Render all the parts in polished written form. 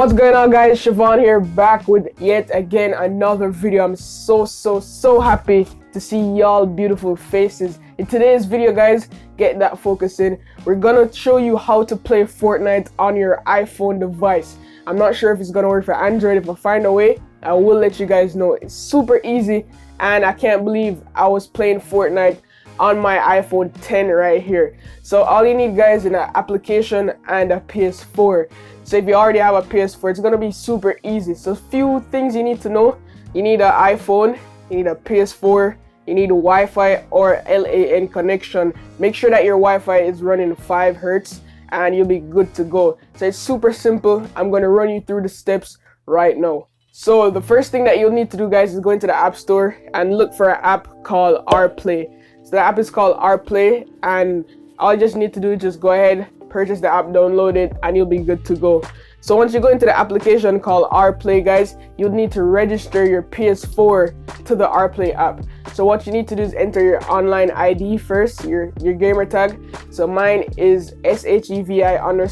What's going on, guys? Shevon here, back with yet again another video. I'm so happy to see y'all beautiful faces. In today's video, guys, get that focus in. We're gonna show you how to play Fortnite on your iPhone device. I'm not sure if it's gonna work for Android. If I find a way, I will let you guys know. It's super easy, and I can't believe I was playing Fortnite on my iPhone 10 right here. So all you need, guys, is an application and a PS4. So if you already have a PS4, it's gonna be super easy. So few things you need to know: you need an iPhone, you need a PS4, you need a Wi-Fi or LAN connection. Make sure that your Wi-Fi is running 5 Hertz and you'll be good to go. So it's super simple. I'm gonna run you through the steps right now. So the first thing that you'll need to do, guys, is go into the App Store and look for an app called RPlay. So the app is called RPlay, and all you just need to do is just go ahead, purchase the app, download it, and you'll be good to go. So once you go into the application called RPlay, guys, you'll need to register your PS4 to the RPlay app. So what you need to do is enter your online ID first, your gamer tag. So mine is SHEVI_GAZ.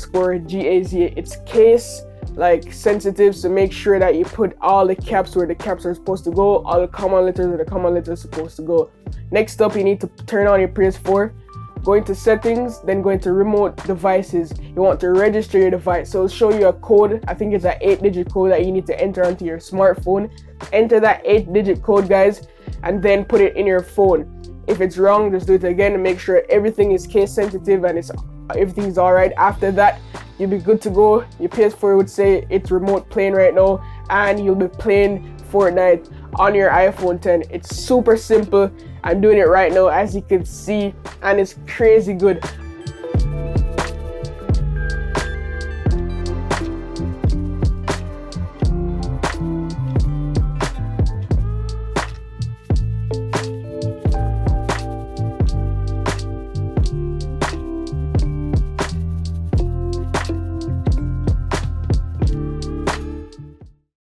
It's case like sensitive, so make sure that you put all the caps where the caps are supposed to go, all the common letters where the common letters are supposed to go. Next up, you need to turn on your PS4, go into settings, then go into remote devices. You want to register your device, so it'll show you a code. I think it's an 8-digit code that you need to enter onto your smartphone. Enter that 8-digit code, guys, and then put it in your phone. If it's wrong, just do it again and make sure everything is case sensitive and everything's all right. After that, you'll be good to go. Your PS4 would say it's remote playing right now, and you'll be playing Fortnite on your iPhone 10. It's super simple. I'm doing it right now, as you can see, and it's crazy good.